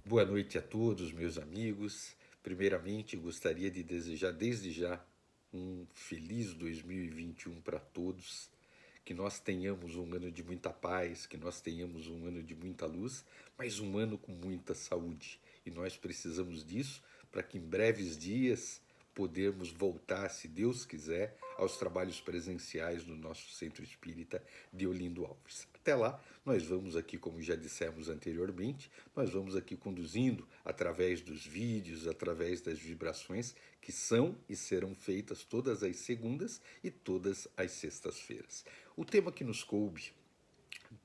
Boa noite a todos, meus amigos. Primeiramente, gostaria de desejar desde já um feliz 2021 para todos. Que nós tenhamos um ano de muita paz, que nós tenhamos um ano de muita luz, mas um ano com muita saúde. E nós precisamos disso para que em breves dias podermos voltar, se Deus quiser, aos trabalhos presenciais no nosso Centro Espírita de Olindo Alves. Até lá, nós vamos aqui, como já dissemos anteriormente, nós vamos aqui conduzindo através dos vídeos, através das vibrações que são e serão feitas todas as segundas e todas as sextas-feiras. O tema que nos coube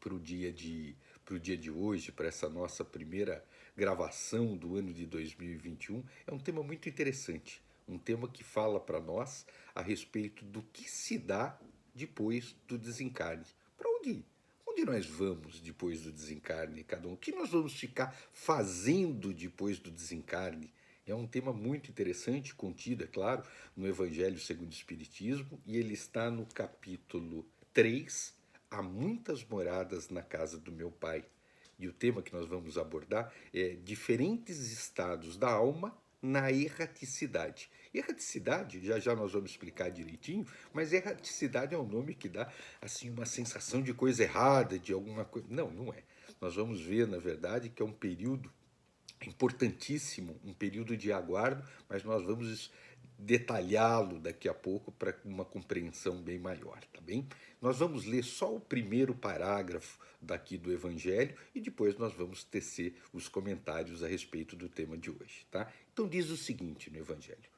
para o dia de hoje, para essa nossa primeira gravação do ano de 2021, é um tema muito interessante. Um tema que fala para nós a respeito do que se dá depois do desencarne. Para onde ir? Onde nós vamos depois do desencarne, cada um? O que nós vamos ficar fazendo depois do desencarne? É um tema muito interessante, contido, é claro, no Evangelho segundo o Espiritismo, e ele está no capítulo 3. Há muitas moradas na casa do meu pai. E o tema que nós vamos abordar é diferentes estados da alma na erraticidade. Erraticidade, já já nós vamos explicar direitinho, mas erraticidade é um nome que dá assim uma sensação de coisa errada, de alguma coisa. Não, não é. Nós vamos ver, na verdade, que é um período importantíssimo, um período de aguardo, mas nós vamos detalhá-lo daqui a pouco para uma compreensão bem maior, tá bem? Nós vamos ler só o primeiro parágrafo daqui do Evangelho e depois nós vamos tecer os comentários a respeito do tema de hoje, tá? Então diz o seguinte no Evangelho: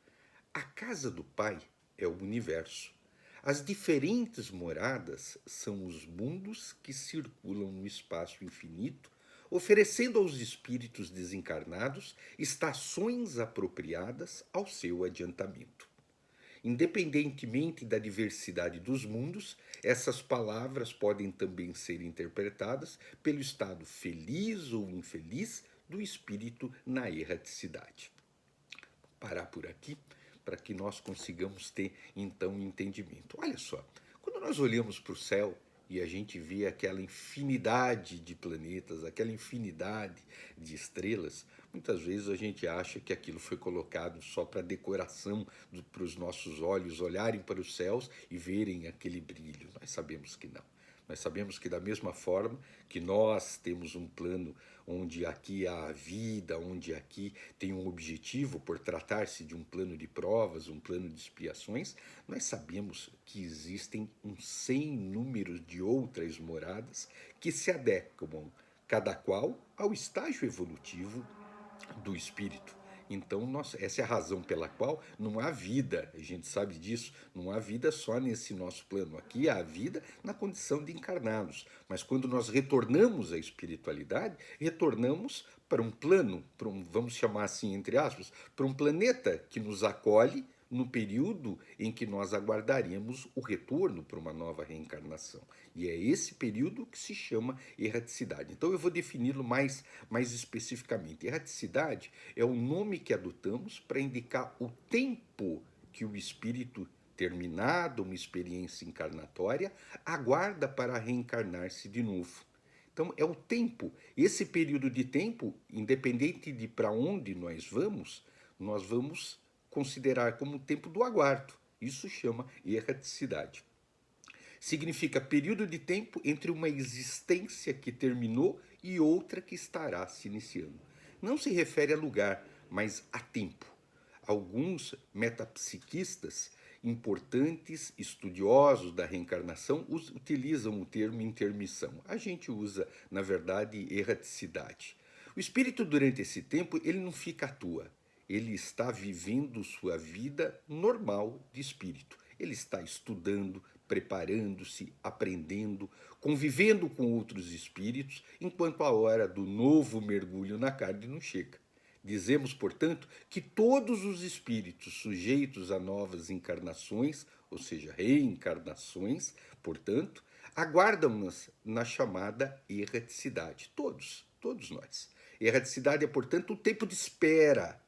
a casa do Pai é o universo. As diferentes moradas são os mundos que circulam no espaço infinito, oferecendo aos espíritos desencarnados estações apropriadas ao seu adiantamento. Independentemente da diversidade dos mundos, essas palavras podem também ser interpretadas pelo estado feliz ou infeliz do espírito na erraticidade. Parar por aqui para que nós consigamos ter então um entendimento. Olha só, quando nós olhamos para o céu e a gente vê aquela infinidade de planetas, aquela infinidade de estrelas, muitas vezes a gente acha que aquilo foi colocado só para decoração, para os nossos olhos olharem para os céus e verem aquele brilho. Nós sabemos que não. Nós sabemos que, da mesma forma que nós temos um plano onde aqui há a vida, onde aqui tem um objetivo, por tratar-se de um plano de provas, um plano de expiações, nós sabemos que existem um sem número de outras moradas que se adequam, cada qual ao estágio evolutivo do espírito. Então, essa é a razão pela qual não há vida, a gente sabe disso, não há vida só nesse nosso plano. Aqui há vida na condição de encarnados, mas quando nós retornamos à espiritualidade, retornamos para um plano, vamos chamar assim, entre aspas, para um planeta que nos acolhe no período em que nós aguardaríamos o retorno para uma nova reencarnação. E é esse período que se chama erraticidade. Então eu vou defini-lo mais especificamente. Erraticidade é o nome que adotamos para indicar o tempo que o espírito, terminado uma experiência encarnatória, aguarda para reencarnar-se de novo. Então é o tempo, esse período de tempo, independente de para onde nós vamos considerar como o tempo do aguardo. Isso chama erraticidade. Significa período de tempo entre uma existência que terminou e outra que estará se iniciando. Não se refere a lugar, mas a tempo. Alguns metapsiquistas importantes, estudiosos da reencarnação, utilizam o termo intermissão. A gente usa, na verdade, erraticidade. O espírito, durante esse tempo, ele não fica à toa. Ele está vivendo sua vida normal de espírito. Ele está estudando, preparando-se, aprendendo, convivendo com outros espíritos, enquanto a hora do novo mergulho na carne não chega. Dizemos, portanto, que todos os espíritos sujeitos a novas encarnações, ou seja, reencarnações, portanto, aguardam-nas na chamada erraticidade. Todos nós. Erraticidade é, portanto, o tempo de espera.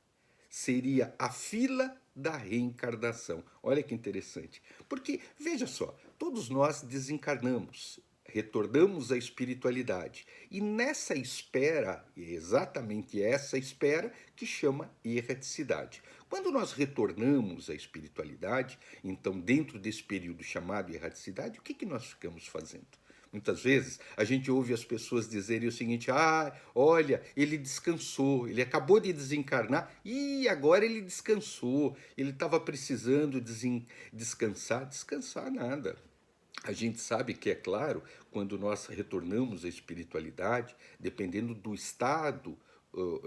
Seria a fila da reencarnação. Olha que interessante. Porque, veja só, todos nós desencarnamos, retornamos à espiritualidade. E nessa espera, é exatamente essa espera que chama erraticidade. Quando nós retornamos à espiritualidade, então dentro desse período chamado erraticidade, o que nós ficamos fazendo? Muitas vezes a gente ouve as pessoas dizerem o seguinte: ah, olha, ele descansou, ele acabou de desencarnar e agora ele descansou, ele estava precisando descansar. Descansar nada. A gente sabe que, é claro, quando nós retornamos à espiritualidade, dependendo do estado,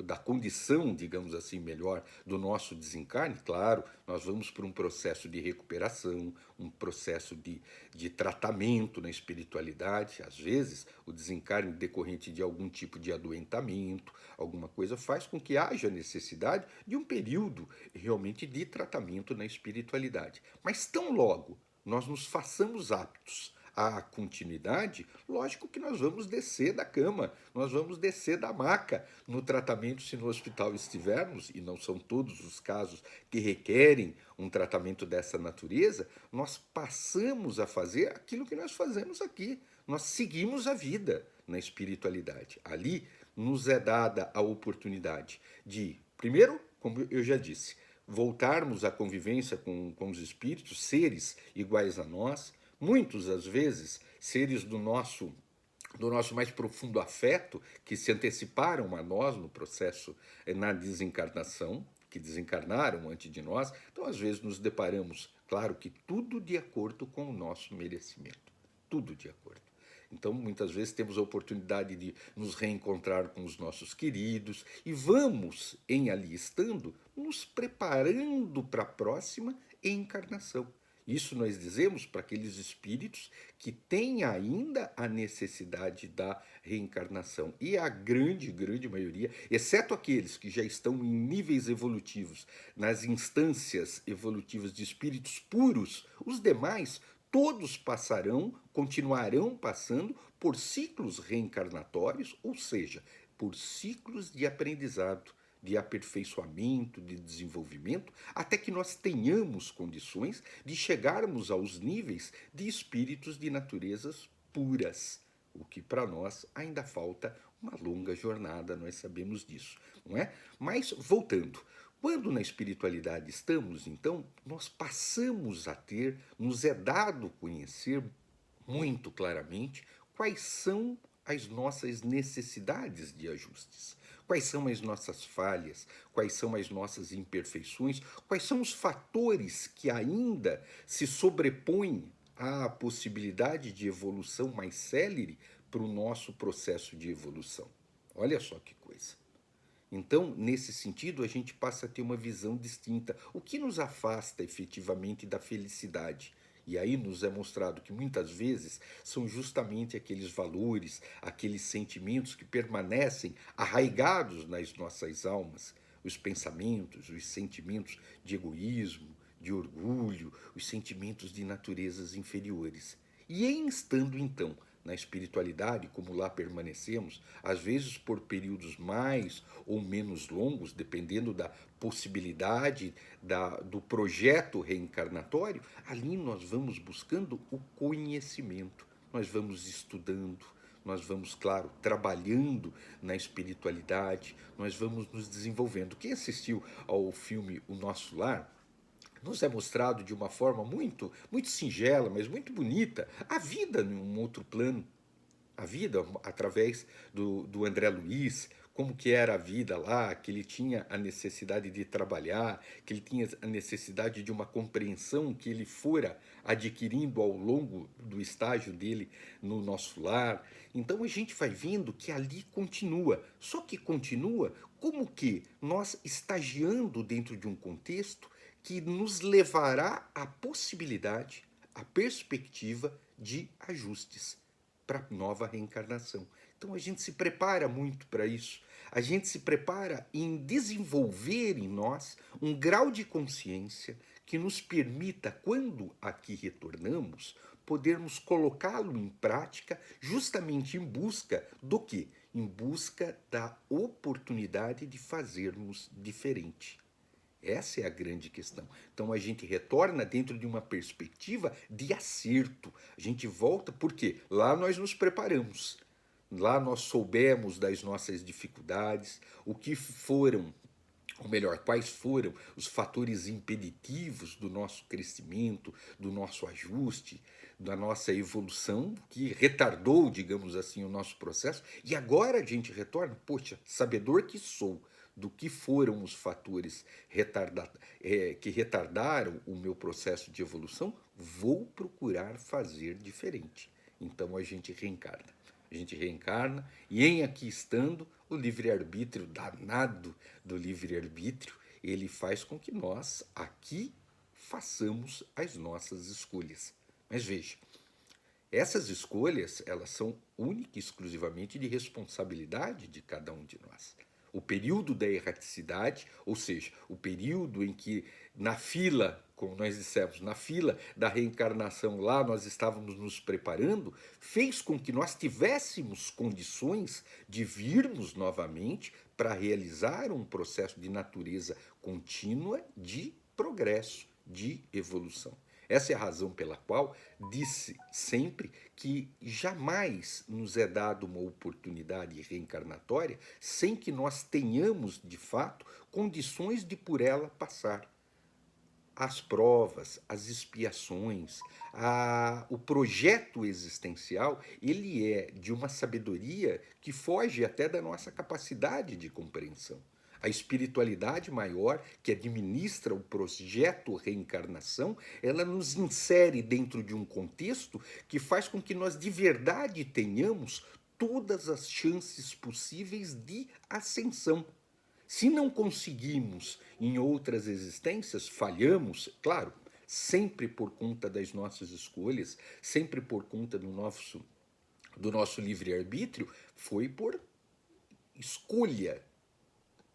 da condição, digamos assim, melhor, do nosso desencarne, claro, nós vamos para um processo de recuperação, um processo de tratamento na espiritualidade. Às vezes, o desencarne decorrente de algum tipo de adoentamento, alguma coisa, faz com que haja necessidade de um período realmente de tratamento na espiritualidade. Mas tão logo nós nos façamos aptos à continuidade, lógico que nós vamos descer da cama, nós vamos descer da maca no tratamento, se no hospital estivermos, e não são todos os casos que requerem um tratamento dessa natureza, nós passamos a fazer aquilo que nós fazemos aqui. Nós seguimos a vida na espiritualidade. Ali nos é dada a oportunidade de, primeiro, como eu já disse, voltarmos à convivência com os espíritos, seres iguais a nós, muitos, às vezes, seres do nosso mais profundo afeto, que se anteciparam a nós no processo, na desencarnação, que desencarnaram antes de nós. Então, às vezes, nos deparamos, claro que tudo de acordo com o nosso merecimento. Tudo de acordo. Então, muitas vezes, temos a oportunidade de nos reencontrar com os nossos queridos e vamos, em ali estando, nos preparando para a próxima encarnação. Isso nós dizemos para aqueles espíritos que têm ainda a necessidade da reencarnação. E a grande, grande maioria, exceto aqueles que já estão em níveis evolutivos, nas instâncias evolutivas de espíritos puros, os demais todos passarão, continuarão passando por ciclos reencarnatórios, ou seja, por ciclos de aprendizado, de aperfeiçoamento, de desenvolvimento, até que nós tenhamos condições de chegarmos aos níveis de espíritos de naturezas puras, o que para nós ainda falta uma longa jornada, nós sabemos disso, não é? Mas voltando, quando na espiritualidade estamos, então, nós passamos a ter, nos é dado conhecer muito claramente quais são as nossas necessidades de ajustes, quais são as nossas falhas, quais são as nossas imperfeições, quais são os fatores que ainda se sobrepõem à possibilidade de evolução mais célere para o nosso processo de evolução. Olha só que coisa. Então, nesse sentido, a gente passa a ter uma visão distinta. O que nos afasta efetivamente da felicidade? E aí nos é mostrado que muitas vezes são justamente aqueles valores, aqueles sentimentos que permanecem arraigados nas nossas almas, os pensamentos, os sentimentos de egoísmo, de orgulho, os sentimentos de naturezas inferiores. E em estando então na espiritualidade, como lá permanecemos, às vezes por períodos mais ou menos longos, dependendo da possibilidade do projeto reencarnatório, ali nós vamos buscando o conhecimento, nós vamos estudando, nós vamos, claro, trabalhando na espiritualidade, nós vamos nos desenvolvendo. Quem assistiu ao filme O Nosso Lar nos é mostrado de uma forma muito, muito singela, mas muito bonita, a vida num outro plano, a vida através do André Luiz, como que era a vida lá, que ele tinha a necessidade de trabalhar, que ele tinha a necessidade de uma compreensão que ele fora adquirindo ao longo do estágio dele no nosso lar. Então a gente vai vendo que ali continua, só que continua como que nós estagiando dentro de um contexto que nos levará à possibilidade, à perspectiva de ajustes para a nova reencarnação. Então a gente se prepara muito para isso. A gente se prepara em desenvolver em nós um grau de consciência que nos permita, quando aqui retornamos, podermos colocá-lo em prática justamente em busca do quê? Em busca da oportunidade de fazermos diferente. Essa é a grande questão. Então a gente retorna dentro de uma perspectiva de acerto. A gente volta porque lá nós nos preparamos. Lá nós soubemos das nossas dificuldades, o que foram, ou melhor, quais foram os fatores impeditivos do nosso crescimento, do nosso ajuste, da nossa evolução, que retardou, digamos assim, o nosso processo. E agora a gente retorna, poxa, sabedor que sou, do que foram os fatores que retardaram o meu processo de evolução, vou procurar fazer diferente. Então a gente reencarna. A gente reencarna e, em aqui estando, o livre-arbítrio, danado do livre-arbítrio, ele faz com que nós aqui façamos as nossas escolhas. Mas veja, essas escolhas, elas são única e exclusivamente de responsabilidade de cada um de nós. O período da erraticidade, ou seja, o período em que na fila, como nós dissemos, na fila da reencarnação lá nós estávamos nos preparando, fez com que nós tivéssemos condições de virmos novamente para realizar um processo de natureza contínua de progresso, de evolução. Essa é a razão pela qual disse sempre que jamais nos é dada uma oportunidade reencarnatória sem que nós tenhamos, de fato, condições de por ela passar. As provas, as expiações, o projeto existencial, ele é de uma sabedoria que foge até da nossa capacidade de compreensão. A espiritualidade maior, que administra o projeto reencarnação, ela nos insere dentro de um contexto que faz com que nós de verdade tenhamos todas as chances possíveis de ascensão. Se não conseguimos em outras existências, falhamos, claro, sempre por conta das nossas escolhas, sempre por conta do nosso livre-arbítrio, foi por escolha,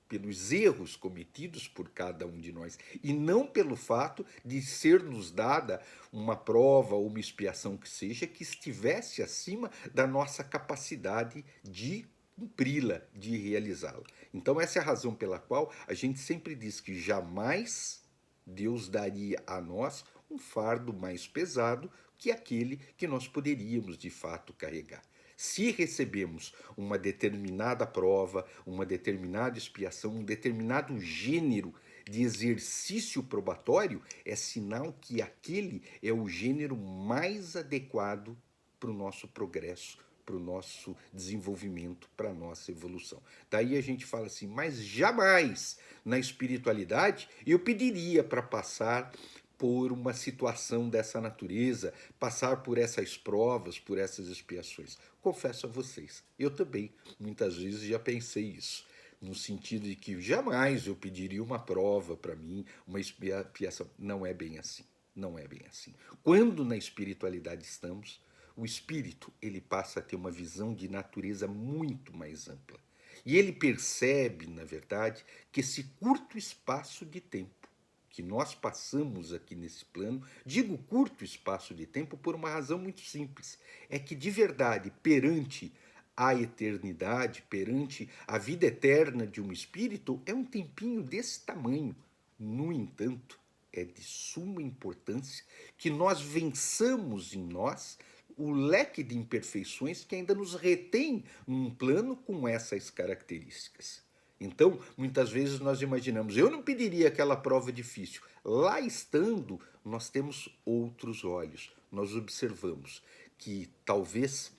pelos erros cometidos por cada um de nós, e não pelo fato de ser nos dada uma prova ou uma expiação que seja que estivesse acima da nossa capacidade de cumpri-la, de realizá-la. Então essa é a razão pela qual a gente sempre diz que jamais Deus daria a nós um fardo mais pesado que aquele que nós poderíamos de fato carregar. Se recebemos uma determinada prova, uma determinada expiação, um determinado gênero de exercício probatório, é sinal que aquele é o gênero mais adequado para o nosso progresso, para o nosso desenvolvimento, para a nossa evolução. Daí a gente fala assim, mas jamais na espiritualidade eu pediria para passar por uma situação dessa natureza, passar por essas provas, por essas expiações. Confesso a vocês, eu também muitas vezes já pensei isso, no sentido de que jamais eu pediria uma prova para mim, uma expiação. Não é bem assim, não é bem assim. Quando na espiritualidade estamos, o espírito ele passa a ter uma visão de natureza muito mais ampla. E ele percebe, na verdade, que esse curto espaço de tempo que nós passamos aqui nesse plano, digo curto espaço de tempo por uma razão muito simples. É que de verdade, perante a eternidade, perante a vida eterna de um espírito, é um tempinho desse tamanho. No entanto, é de suma importância que nós vençamos em nós o leque de imperfeições que ainda nos retém num plano com essas características. Então, muitas vezes nós imaginamos, eu não pediria aquela prova difícil. Lá estando, nós temos outros olhos. Nós observamos que talvez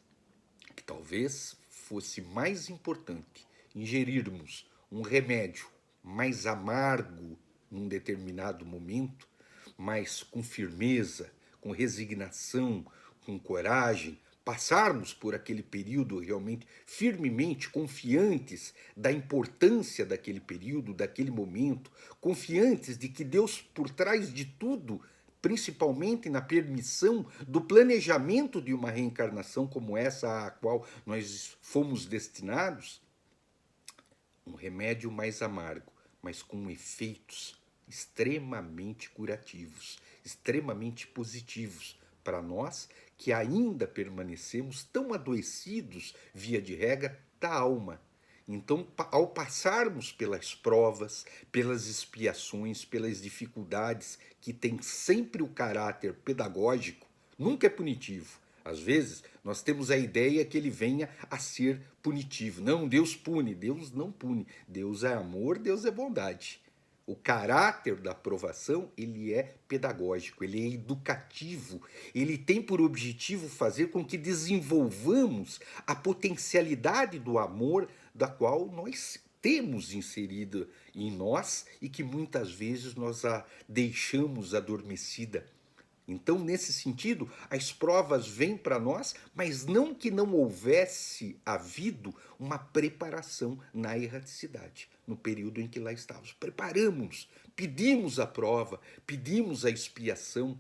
fosse mais importante ingerirmos um remédio mais amargo num determinado momento, mas com firmeza, com resignação, com coragem, passarmos por aquele período realmente firmemente confiantes da importância daquele período, daquele momento, confiantes de que Deus, por trás de tudo, principalmente na permissão do planejamento de uma reencarnação como essa a qual nós fomos destinados, um remédio mais amargo, mas com efeitos extremamente curativos, extremamente positivos para nós que ainda permanecemos tão adoecidos, via de regra, da alma. Então, ao passarmos pelas provas, pelas expiações, pelas dificuldades, que tem sempre o caráter pedagógico, nunca é punitivo. Às vezes, nós temos a ideia que ele venha a ser punitivo. Não, Deus pune. Deus não pune. Deus é amor, Deus é bondade. O caráter da aprovação, ele é pedagógico, ele é educativo, ele tem por objetivo fazer com que desenvolvamos a potencialidade do amor da qual nós temos inserida em nós e que muitas vezes nós a deixamos adormecida. Então, nesse sentido, as provas vêm para nós, mas não que não houvesse havido uma preparação na erraticidade, no período em que lá estávamos. Preparamos, pedimos a prova, pedimos a expiação,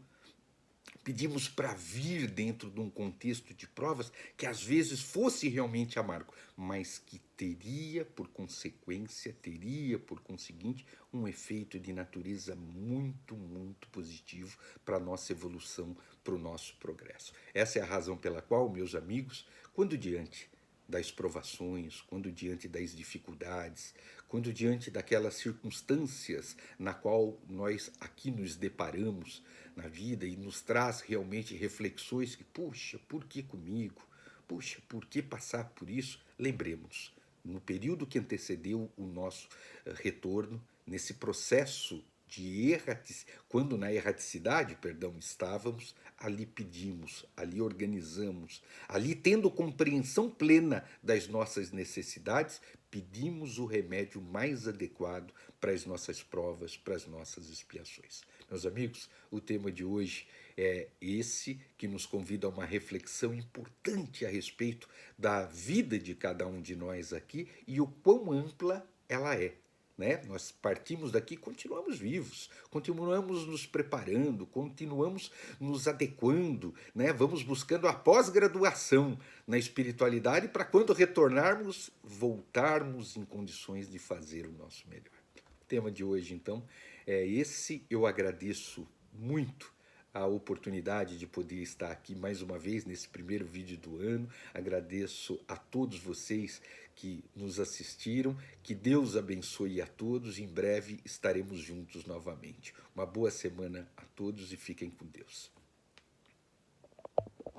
pedimos para vir dentro de um contexto de provas que às vezes fosse realmente amargo, mas que teria por consequência, teria por conseguinte, um efeito de natureza muito, muito positivo para a nossa evolução, para o nosso progresso. Essa é a razão pela qual, meus amigos, quando diante das provações, quando diante das dificuldades, quando diante daquelas circunstâncias na qual nós aqui nos deparamos na vida e nos traz realmente reflexões que, puxa, por que comigo? Puxa, por que passar por isso? Lembremos, no período que antecedeu o nosso retorno, nesse processo de quando na erraticidade, perdão, estávamos, ali pedimos, ali organizamos, ali tendo compreensão plena das nossas necessidades, pedimos o remédio mais adequado para as nossas provas, para as nossas expiações. Meus amigos, o tema de hoje é esse que nos convida a uma reflexão importante a respeito da vida de cada um de nós aqui e o quão ampla ela é. Né? Nós partimos daqui, continuamos vivos, continuamos nos preparando, continuamos nos adequando, né? Vamos buscando a pós-graduação na espiritualidade para quando retornarmos, voltarmos em condições de fazer o nosso melhor. O tema de hoje, então, é esse. Eu agradeço muito a oportunidade de poder estar aqui mais uma vez nesse primeiro vídeo do ano. Agradeço a todos vocês que nos assistiram. Que Deus abençoe a todos. Em breve estaremos juntos novamente. Uma boa semana a todos e fiquem com Deus.